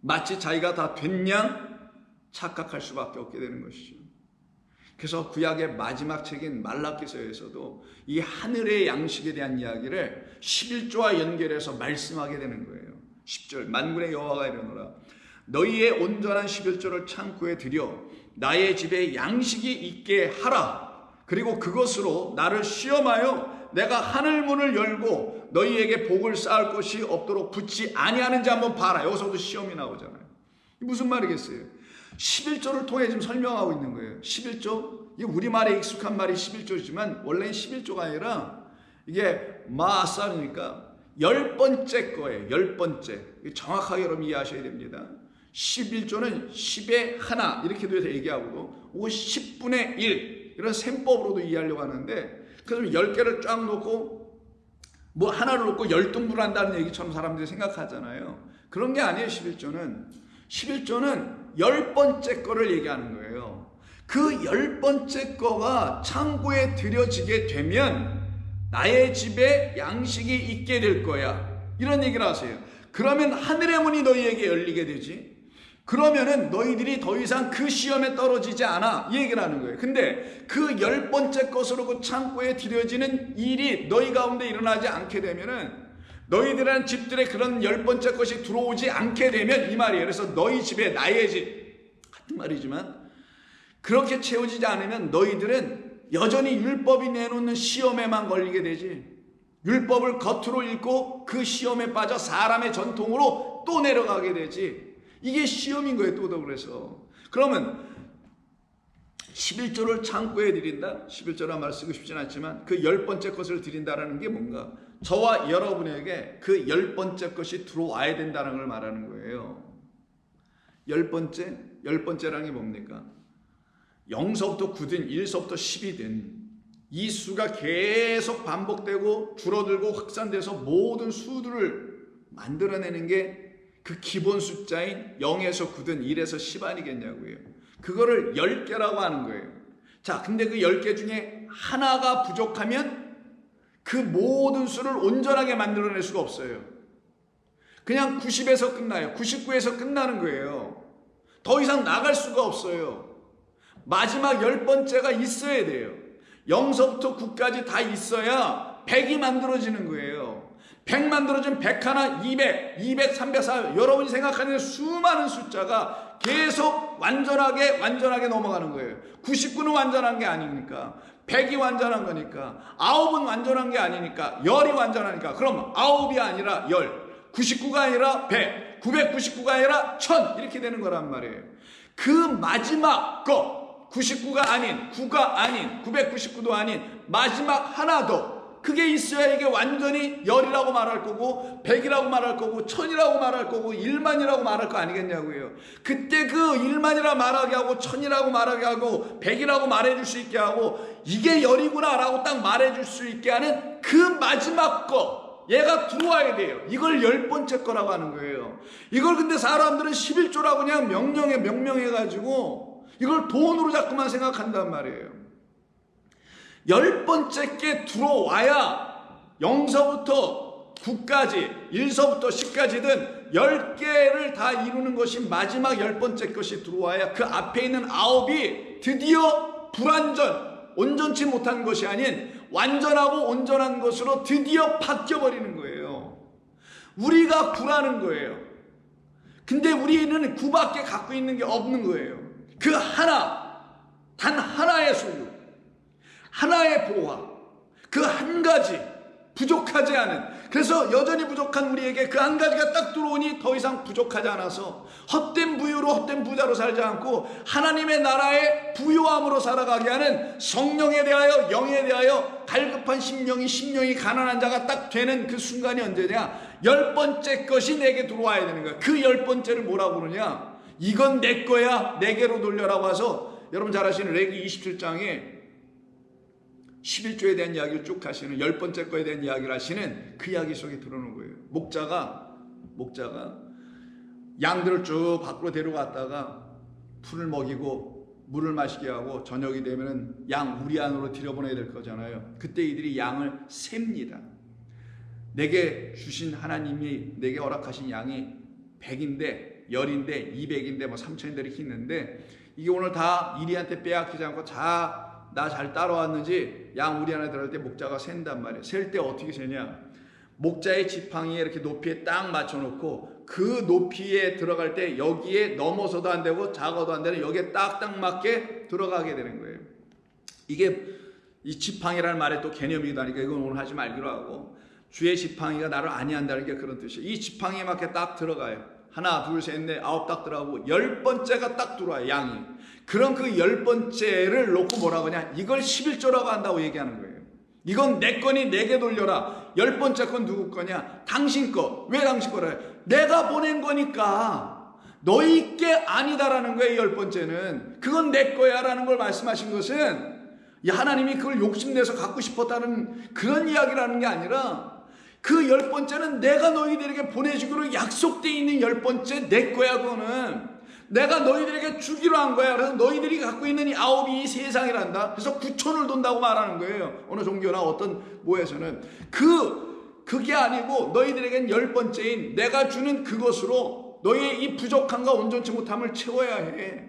마치 자기가 다 된 양 착각할 수밖에 없게 되는 것이죠. 그래서 구약의 마지막 책인 말라기서에서도 이 하늘의 양식에 대한 이야기를 11조와 연결해서 말씀하게 되는 거예요. 10절, 만군의 여호와가 이르노라, 너희의 온전한 11조를 창고에 들여 나의 집에 양식이 있게 하라. 그리고 그것으로 나를 시험하여 내가 하늘 문을 열고 너희에게 복을 쌓을 것이 없도록 붙지 아니하는지 한번 봐라. 여기서도 시험이 나오잖아요. 무슨 말이겠어요? 11조를 통해 지금 설명하고 있는 거예요. 11조, 이게 우리말에 익숙한 말이 11조지만 원래는 11조가 아니라 이게 마아살이니까 10번째 거예요. 10번째. 정확하게 여러분 이해하셔야 됩니다. 11조는 10의 하나 이렇게도 얘기하고 10분의 1 이런 셈법으로도 이해하려고 하는데, 그래서 10개를 쫙 놓고 뭐 하나를 놓고 10등분을 한다는 얘기처럼 사람들이 생각하잖아요. 그런 게 아니에요. 11조는 10번째 거를 얘기하는 거예요. 그 10번째 거가 창고에 들여지게 되면 나의 집에 양식이 있게 될 거야. 이런 얘기를 하세요. 그러면 하늘의 문이 너희에게 열리게 되지. 그러면은 너희들이 더 이상 그 시험에 떨어지지 않아. 이 얘기를 하는 거예요. 근데 그 10번째 것으로 그 창고에 들여지는 일이 너희 가운데 일어나지 않게 되면은, 너희들은 집들에 그런 10번째 것이 들어오지 않게 되면 이 말이에요. 그래서 너희 집에 나의 집 같은 말이지만 그렇게 채워지지 않으면 너희들은 여전히 율법이 내놓는 시험에만 걸리게 되지. 율법을 겉으로 읽고 그 시험에 빠져 사람의 전통으로 또 내려가게 되지. 이게 시험인 거예요. 또 그래서 그러면 11조를 창고에 드린다. 11조란 말 쓰고 싶진 않지만 그 10번째 것을 드린다라는 게 뭔가? 저와 여러분에게 그 10번째 것이 들어와야 된다는 걸 말하는 거예요. 10번째라는 게 뭡니까? 0서부터 9든 1서부터 10이든 이 수가 계속 반복되고 줄어들고 확산돼서 모든 수들을 만들어내는 게 그 기본 숫자인 0에서 9든 1에서 10 아니겠냐고요. 그거를 10개라고 하는 거예요. 자, 근데 그 10개 중에 하나가 부족하면 그 모든 수를 온전하게 만들어낼 수가 없어요. 그냥 90에서 끝나요. 99에서 끝나는 거예요. 더 이상 나갈 수가 없어요. 마지막 10번째가 있어야 돼요. 0서부터 9까지 다 있어야 100이 만들어지는 거예요. 100 만들어지면 100 하나, 200, 200, 300, 400 여러분이 생각하는 수많은 숫자가 계속 완전하게 넘어가는 거예요. 99는 완전한 게 아니니까 100이 완전한 거니까 9은 완전한 게 아니니까 10이 완전하니까 그럼 9이 아니라 10, 99가 아니라 100, 999가 아니라 1000 이렇게 되는 거란 말이에요. 그 마지막 거 99가 아닌 9가 아닌 999도 아닌 마지막 하나 더 그게 있어야 이게 완전히 10이라고 말할 거고 100이라고 말할 거고 1000이라고 말할 거고 1만이라고 말할 거 아니겠냐고요. 그때 그 1만이라 말하게 하고 1000이라고 말하게 하고 100이라고 말해줄 수 있게 하고 이게 10이구나 라고 딱 말해줄 수 있게 하는 그 마지막 거 얘가 들어와야 돼요. 이걸 10번째 거라고 하는 거예요. 이걸 근데 사람들은 11조라고 그냥 명명해가지고 이걸 돈으로 자꾸만 생각한단 말이에요. 10번째 게 들어와야 0서부터 9까지 1서부터 10까지든 10개를 다 이루는 것이 마지막 10번째 것이 들어와야 그 앞에 있는 9이 드디어 불완전 온전치 못한 것이 아닌 완전하고 온전한 것으로 드디어 바뀌어버리는 거예요. 우리가 9라는 거예요. 근데 우리는 9밖에 갖고 있는 게 없는 거예요. 그 하나, 단 하나의 소유, 하나의 보화, 그 한 가지 부족하지 않은, 그래서 여전히 부족한 우리에게 그 한 가지가 딱 들어오니 더 이상 부족하지 않아서 헛된 부유로 헛된 부자로 살지 않고 하나님의 나라의 부유함으로 살아가게 하는 성령에 대하여 영에 대하여 갈급한 심령이 가난한 자가 딱 되는 그 순간이 언제냐? 10번째 것이 내게 들어와야 되는 거야. 그 10번째를 뭐라고 그러냐? 이건 내 거야, 내게로 돌려라고 해서 여러분 잘 아시는 레기 27장에 11조에 대한 이야기를 쭉 하시는 10번째 거에 대한 이야기를 하시는 그 이야기 속에 들어오는 거예요. 목자가 양들을 쭉 밖으로 데려갔다가 풀을 먹이고 물을 마시게 하고 저녁이 되면 양 우리 안으로 들여보내야 될 거잖아요. 그때 이들이 양을 셉니다. 내게 주신 하나님이 내게 허락하신 양이 100인데 10인데 200인데 뭐 3000인데 이렇게 있는데 이게 오늘 다 이리한테 빼앗기지 않고 다 나 잘 따라왔는지 양 우리 안에 들어갈 때 목자가 센단 말이에요. 셀 때 어떻게 세냐? 목자의 지팡이에 이렇게 높이에 딱 맞춰놓고 그 높이에 들어갈 때 여기에 넘어서도 안 되고 작아도 안 되는 여기에 딱딱 맞게 들어가게 되는 거예요. 이게 이 지팡이라는 말에 또 개념이다니까 이건 오늘 하지 말기로 하고 주의 지팡이가 나를 안위한다는 게 그런 뜻이에요. 이 지팡이에 맞게 딱 들어가요. 하나, 둘, 셋, 넷, 9 딱 들어가고 10번째가 딱 들어와요. 양이. 그럼 그 10번째를 놓고 뭐라고 하냐? 이걸 11조라고 한다고 얘기하는 거예요. 이건 내 거니 내게 돌려라. 10번째 건 누구 거냐? 당신 거. 왜 당신 거래? 내가 보낸 거니까 너희 게 아니다라는 거예요. 10번째는. 그건 내 거야 라는 걸 말씀하신 것은 하나님이 그걸 욕심내서 갖고 싶었다는 그런 이야기라는 게 아니라 그 10번째는 내가 너희들에게 보내주기로 약속되어 있는 10번째 내 거야. 그거는 내가 너희들에게 주기로 한 거야. 그래서 너희들이 갖고 있는 이 9이 세상이란다. 그래서 9천을 돈다고 말하는 거예요. 어느 종교나 어떤 모에서는 그게 아니고 너희들에겐 10번째인 내가 주는 그것으로 너희의 이 부족함과 온전치 못함을 채워야 해.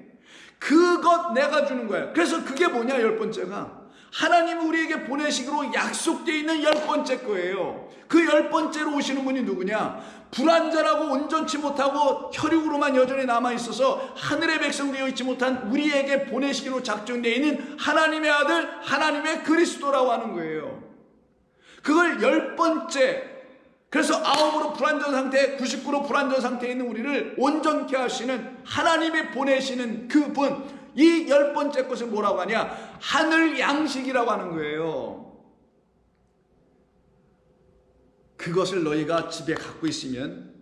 그것 내가 주는 거야. 그래서 그게 뭐냐? 10번째가 하나님이 우리에게 보내시기로 약속되어 있는 10번째 거예요. 그 10번째로 오시는 분이 누구냐? 불완전하고 온전치 못하고 혈육으로만 여전히 남아있어서 하늘의 백성 되어 있지 못한 우리에게 보내시기로 작정되어 있는 하나님의 아들 하나님의 그리스도라고 하는 거예요. 그걸 10번째 그래서 9으로 불완전 상태, 99로 불완전 상태에 있는 우리를 온전케 하시는 하나님이 보내시는 그분, 이 10번째 것을 뭐라고 하냐? 하늘 양식이라고 하는 거예요. 그것을 너희가 집에 갖고 있으면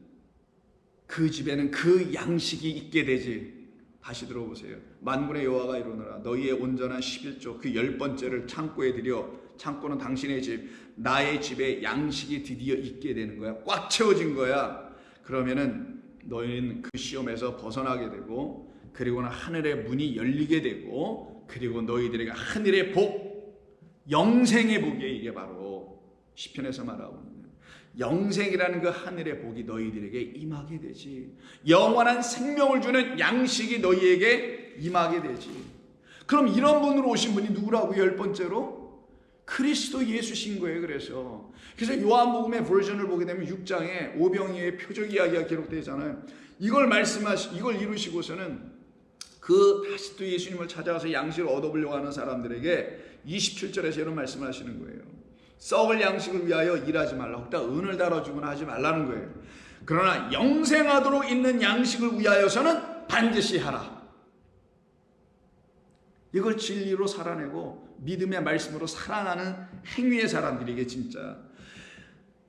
그 집에는 그 양식이 있게 되지. 다시 들어보세요. 만군의 여호와가 이르노라 너희의 온전한 11조 그 10번째를 창고에 들여, 창고는 당신의 집, 나의 집에 양식이 드디어 있게 되는 거야. 꽉 채워진 거야. 그러면은 너희는 그 시험에서 벗어나게 되고, 그리고는 하늘의 문이 열리게 되고, 그리고 너희들에게 하늘의 복, 영생의 복이, 이게 바로 시편에서 말하고 있는 영생이라는 그 하늘의 복이 너희들에게 임하게 되지. 영원한 생명을 주는 양식이 너희에게 임하게 되지. 그럼 이런 분으로 오신 분이 누구라고? 10번째로 그리스도 예수신 거예요. 그래서 요한복음의 버전을 보게 되면 6장에 오병이어의 표적 이야기가 기록되잖아요. 이걸 이루시고서는 다시 또 예수님을 찾아와서 양식을 얻어보려고 하는 사람들에게 27절에서 이런 말씀을 하시는 거예요. 썩을 양식을 위하여 일하지 말라. 혹다 은을 달아주거나 하지 말라는 거예요. 그러나 영생하도록 있는 양식을 위하여서는 반드시 하라. 이걸 진리로 살아내고 믿음의 말씀으로 살아가는 행위의 사람들에게 진짜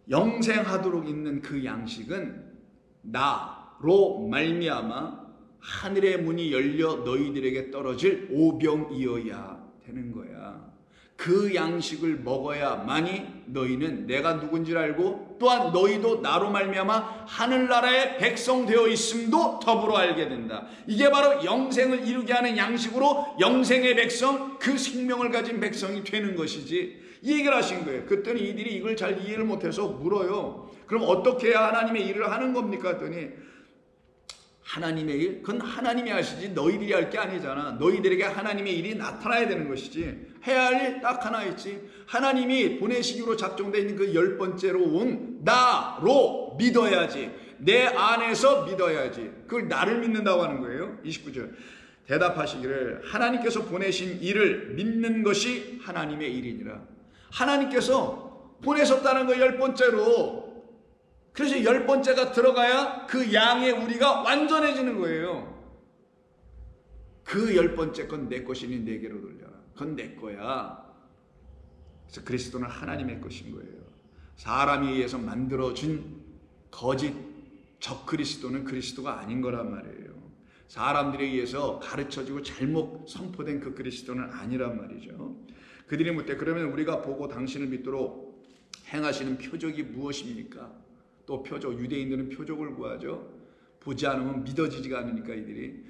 영생하도록 있는 그 양식은 나로 말미암아 하늘의 문이 열려 너희들에게 떨어질 오병이어야 되는 거야. 그 양식을 먹어야만이 너희는 내가 누군지를 알고 또한 너희도 나로 말미암아 하늘나라의 백성 되어 있음도 더불어 알게 된다. 이게 바로 영생을 이루게 하는 양식으로 영생의 백성, 그 생명을 가진 백성이 되는 것이지. 이 얘기를 하신 거예요. 그랬더니 이들이 이걸 잘 이해를 못해서 물어요. 그럼 어떻게 해야 하나님의 일을 하는 겁니까? 했더니 하나님의 일? 그건 하나님이 하시지 너희들이 할 게 아니잖아. 너희들에게 하나님의 일이 나타나야 되는 것이지. 해야 할 일 딱 하나 있지. 하나님이 보내시기로 작정되어 있는 그 10번째로 온 나로 믿어야지. 내 안에서 믿어야지. 그걸 나를 믿는다고 하는 거예요. 29절 대답하시기를 하나님께서 보내신 일을 믿는 것이 하나님의 일이니라. 하나님께서 보내셨다는 거 10번째로. 그래서 10번째가 들어가야 그 양의 우리가 완전해지는 거예요. 그 10번째 건 내 것이니 내게로 돌려라. 그건 내 거야. 그래서 그리스도는 하나님의 것인 거예요. 사람에 의해서 만들어진 거짓 적그리스도는 그리스도가 아닌 거란 말이에요. 사람들에 의해서 가르쳐지고 잘못 선포된 그 그리스도는 아니란 말이죠. 그들이 묻되 그러면 우리가 보고 당신을 믿도록 행하시는 표적이 무엇입니까? 또 표적, 유대인들은 표적을 구하죠. 보지 않으면 믿어지지가 않으니까 이들이.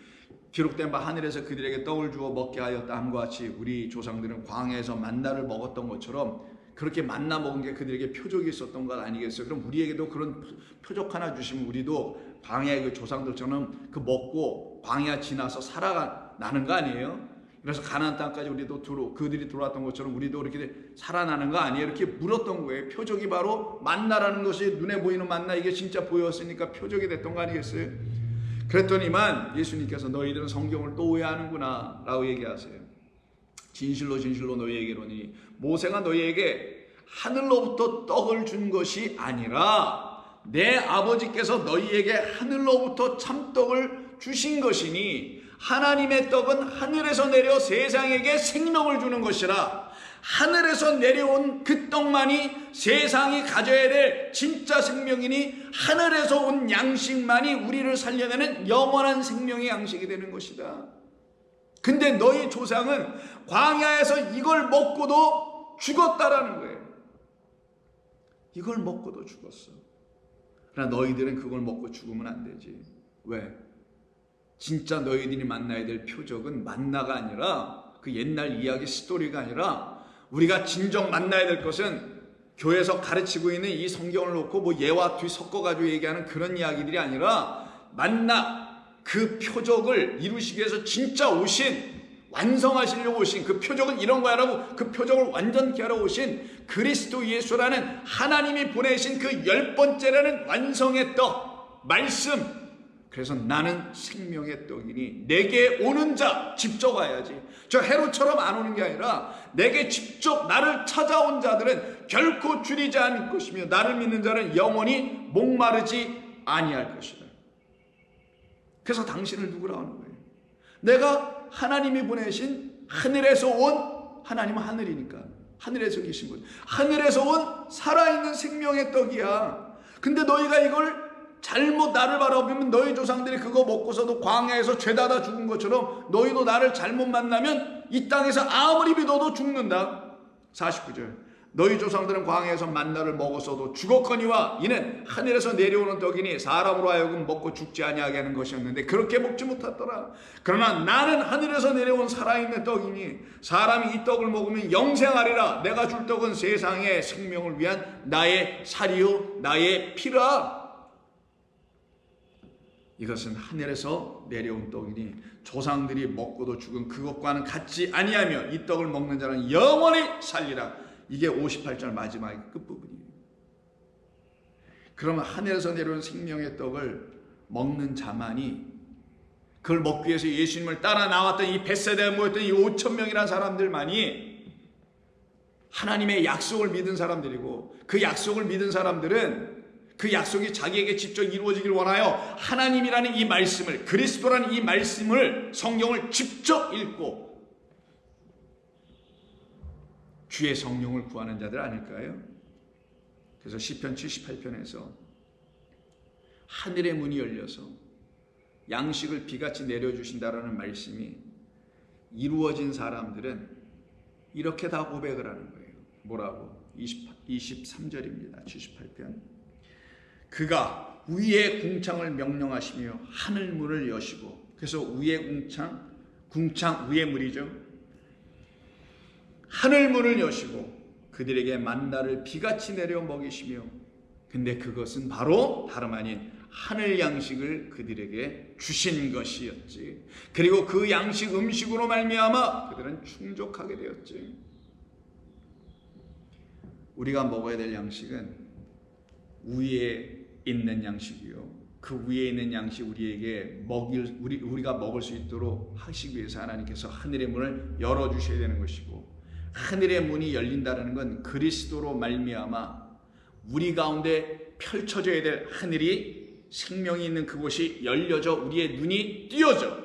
기록된 바 하늘에서 그들에게 떡을 주어 먹게 하였다 함과 같이 우리 조상들은 광야에서 만나를 먹었던 것처럼 그렇게 만나 먹은 게 그들에게 표적이 있었던 것 아니겠어요? 그럼 우리에게도 그런 표적 하나 주시면 우리도 광야의 그 조상들처럼 그 먹고 광야 지나서 살아나는 거 아니에요? 그래서 가나안 땅까지 우리도 그들이 들어왔던 것처럼 우리도 이렇게 살아나는 거 아니에요? 이렇게 물었던 거예요. 표적이 바로 만나라는 것이 눈에 보이는 만나, 이게 진짜 보였으니까 표적이 됐던 거 아니겠어요? 그랬더니만 예수님께서 너희들은 성경을 또 오해하는구나 라고 얘기하세요. 진실로 진실로 너희에게 이르노니 모세가 너희에게 하늘로부터 떡을 준 것이 아니라 내 아버지께서 너희에게 하늘로부터 참떡을 주신 것이니 하나님의 떡은 하늘에서 내려 세상에게 생명을 주는 것이라. 하늘에서 내려온 그 떡만이 세상이 가져야 될 진짜 생명이니 하늘에서 온 양식만이 우리를 살려내는 영원한 생명의 양식이 되는 것이다. 근데 너희 조상은 광야에서 이걸 먹고도 죽었다라는 거예요. 이걸 먹고도 죽었어. 그러나 너희들은 그걸 먹고 죽으면 안 되지. 왜? 진짜 너희들이 만나야 될 표적은 만나가 아니라 그 옛날 이야기 스토리가 아니라 우리가 진정 만나야 될 것은 교회에서 가르치고 있는 이 성경을 놓고 뭐 예와 뒤 섞어가지고 얘기하는 그런 이야기들이 아니라 만나 그 표적을 이루시기 위해서 진짜 오신 완성하시려고 오신 그 표적은 이런 거야 라고 그 표적을 완전케 하러 오신 그리스도 예수라는 하나님이 보내신 그 10번째라는 완성의 떡 말씀 그래서 나는 생명의 떡이니 내게 오는 자 직접 와야지. 저 헤롯처럼 안 오는 게 아니라 내게 직접 나를 찾아온 자들은 결코 줄이지 않을 것이며 나를 믿는 자는 영원히 목마르지 아니할 것이다. 그래서 당신을 누구라 하는 거예요? 내가 하나님이 보내신 하늘에서 온, 하나님은 하늘이니까 하늘에서 계신 분, 하늘에서 온 살아있는 생명의 떡이야. 근데 너희가 이걸 잘못 나를 바라보면 너희 조상들이 그거 먹고서도 광야에서 죄다다 죽은 것처럼 너희도 나를 잘못 만나면 이 땅에서 아무리 믿어도 죽는다. 49절 너희 조상들은 광야에서 만나를 먹었어도 죽었거니와 이는 하늘에서 내려오는 떡이니 사람으로 하여금 먹고 죽지 아니하게 하는 것이었는데 그렇게 먹지 못하더라. 그러나 나는 하늘에서 내려온 살아있는 떡이니 사람이 이 떡을 먹으면 영생하리라. 내가 줄 떡은 세상의 생명을 위한 나의 살이요 나의 피라. 이것은 하늘에서 내려온 떡이니 조상들이 먹고도 죽은 그것과는 같지 아니하며 이 떡을 먹는 자는 영원히 살리라. 이게 58절 마지막 끝부분이에요. 그러면 하늘에서 내려온 생명의 떡을 먹는 자만이, 그걸 먹기 위해서 예수님을 따라 나왔던 이 벳세다에 모였던 이 5,000명이라는 사람들만이 하나님의 약속을 믿은 사람들이고, 그 약속을 믿은 사람들은 그 약속이 자기에게 직접 이루어지길 원하여 하나님이라는 이 말씀을, 그리스도라는 이 말씀을, 성경을 직접 읽고 주의 성령을 구하는 자들 아닐까요? 그래서 시편 78편에서 하늘의 문이 열려서 양식을 비같이 내려주신다라는 말씀이 이루어진 사람들은 이렇게 다 고백을 하는 거예요. 뭐라고? 23절입니다. 78편. 그가 위의 궁창을 명령하시며 하늘 문을 여시고, 그래서 위의 궁창 위의 물이죠. 하늘 문을 여시고 그들에게 만나를 비같이 내려 먹이시며, 근데 그것은 바로 다름 아닌 하늘 양식을 그들에게 주신 것이었지. 그리고 그 양식 음식으로 말미암아 그들은 충족하게 되었지. 우리가 먹어야 될 양식은 위에 있는 양식이요, 그 위에 있는 양식 우리에게 우리가 먹을 수 있도록 하시기 위해서 하나님께서 하늘의 문을 열어주셔야 되는 것이고, 하늘의 문이 열린다는 건 그리스도로 말미암아 우리 가운데 펼쳐져야 될 하늘이, 생명이 있는 그곳이 열려져 우리의 눈이 띄어져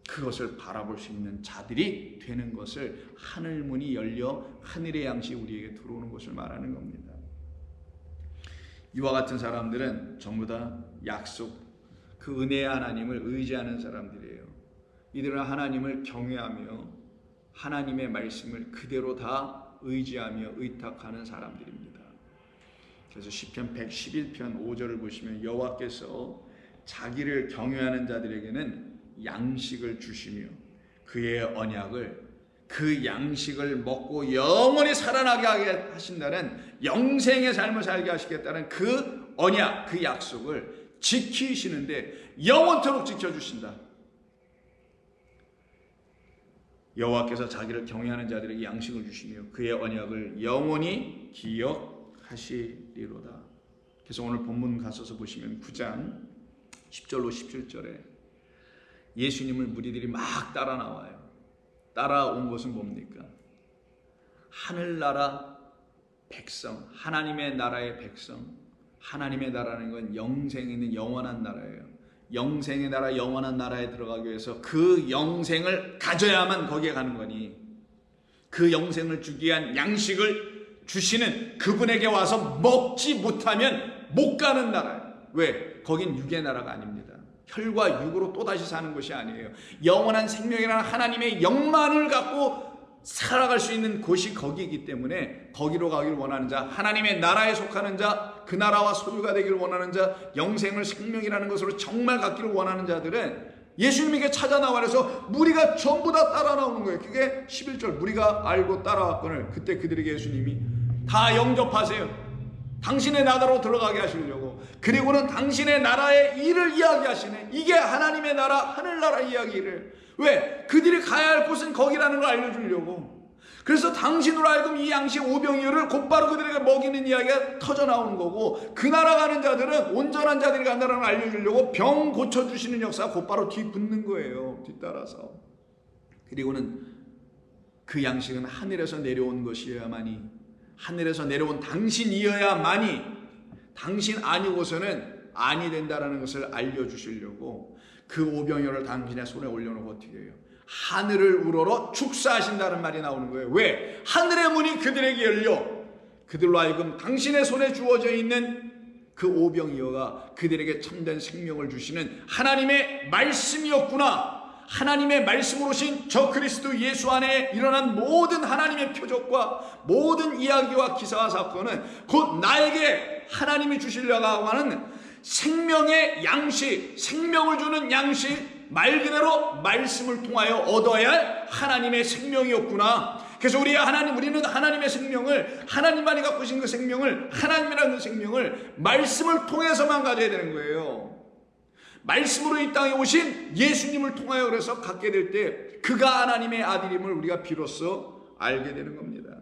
그것을 바라볼 수 있는 자들이 되는 것을, 하늘 문이 열려 하늘의 양식이 우리에게 들어오는 것을 말하는 겁니다. 이와 같은 사람들은 전부 다 약속, 그 은혜의 하나님을 의지하는 사람들이에요. 이들은 하나님을 경외하며 하나님의 말씀을 그대로 다 의지하며 의탁하는 사람들입니다. 그래서 시편 111편 5절을 보시면 여호와께서 자기를 경외하는 자들에게는 양식을 주시며 그의 언약을, 그 양식을 먹고 영원히 살아나게 하게 하신다는, 영생의 삶을 살게 하시겠다는 그 언약, 그 약속을 지키시는데 영원토록 지켜주신다. 여호와께서 자기를 경외하는 자들에게 양식을 주시며 그의 언약을 영원히 기억하시리로다. 그래서 오늘 본문 가셔서 보시면 9장 10절로 17절에 예수님을 무리들이 막 따라 나와요. 따라온 것은 뭡니까? 하늘나라 백성, 하나님의 나라의 백성. 하나님의 나라는 건 영생에 있는 영원한 나라예요. 영생의 나라, 영원한 나라에 들어가기 위해서 그 영생을 가져야만 거기에 가는 거니, 그 영생을 주기 위한 양식을 주시는 그분에게 와서 먹지 못하면 못 가는 나라예요. 왜? 거긴 육의 나라가 아닙니다. 혈과 육으로 또다시 사는 것이 아니에요. 영원한 생명이라는 하나님의 영만을 갖고 살아갈 수 있는 곳이 거기이기 때문에 거기로 가기를 원하는 자, 하나님의 나라에 속하는 자, 그 나라와 소유가 되기를 원하는 자, 영생을 생명이라는 것으로 정말 갖기를 원하는 자들은 예수님에게 찾아 나와서 무리가 전부 다 따라 나오는 거예요. 그게 11절, 무리가 알고 따라왔거늘 그때 그들에게 예수님이 다 영접하세요. 당신의 나라로 들어가게 하시려고. 그리고는 당신의 나라의 일을 이야기하시네. 이게 하나님의 나라, 하늘나라 이야기를. 왜? 그들이 가야 할 곳은 거기라는 걸 알려주려고. 그래서 당신으로 하여금 이 양식 오병이어를 곧바로 그들에게 먹이는 이야기가 터져 나오는 거고, 그 나라 가는 자들은 온전한 자들이 간다는 걸 알려주려고 병 고쳐주시는 역사가 곧바로 뒤붙는 거예요. 뒤따라서. 그리고는 그 양식은 하늘에서 내려온 것이어야만이, 하늘에서 내려온 당신이어야만이, 당신 아니고서는 아니 된다라는 것을 알려주시려고 그 오병이어를 당신의 손에 올려놓고 어떻게 해요? 하늘을 우러러 축사하신다는 말이 나오는 거예요. 왜? 하늘의 문이 그들에게 열려 그들로 하여금 당신의 손에 주어져 있는 그 오병이어가 그들에게 참된 생명을 주시는 하나님의 말씀이었구나. 하나님의 말씀으로 오신 저 그리스도 예수 안에 일어난 모든 하나님의 표적과 모든 이야기와 기사와 사건은 곧 나에게 하나님이 주시려고 하는 생명의 양식, 생명을 주는 양식, 말 그대로 말씀을 통하여 얻어야 할 하나님의 생명이었구나. 그래서 우리는 하나님의 생명을, 하나님만이 갖고 계신 그 생명을, 하나님이라는 그 생명을 말씀을 통해서만 가져야 되는 거예요. 말씀으로 이 땅에 오신 예수님을 통하여 그래서 갖게 될 때 그가 하나님의 아들임을 우리가 비로소 알게 되는 겁니다.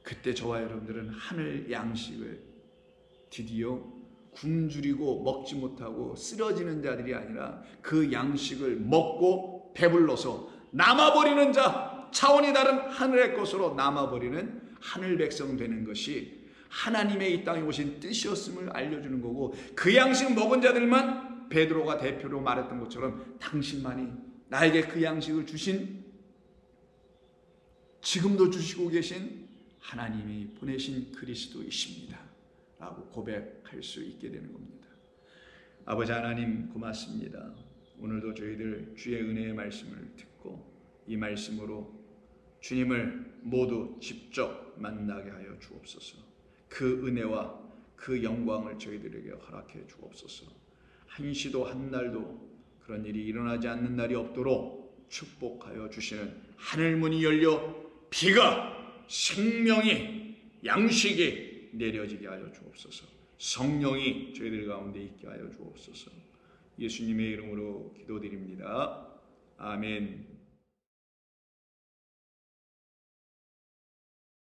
그때 저와 여러분들은 하늘 양식을 드디어 굶주리고 먹지 못하고 쓰러지는 자들이 아니라 그 양식을 먹고 배불러서 남아버리는 자, 차원이 다른 하늘의 것으로 남아버리는 하늘 백성 되는 것이 하나님의 이 땅에 오신 뜻이었음을 알려주는 거고, 그 양식 먹은 자들만 베드로가 대표로 말했던 것처럼 당신만이 나에게 그 양식을 주신, 지금도 주시고 계신 하나님이 보내신 그리스도이십니다 라고 고백할 수 있게 되는 겁니다. 아버지 하나님 고맙습니다. 오늘도 저희들 주의 은혜의 말씀을 듣고 이 말씀으로 주님을 모두 직접 만나게 하여 주옵소서. 그 은혜와 그 영광을 저희들에게 허락해 주옵소서. 한시도 한날도 그런 일이 일어나지 않는 날이 없도록 축복하여 주시는 하늘문이 열려 비가, 생명이, 양식이 내려지게 하여 주옵소서. 성령이 저희들 가운데 있게 하여 주옵소서. 예수님의 이름으로 기도드립니다. 아멘.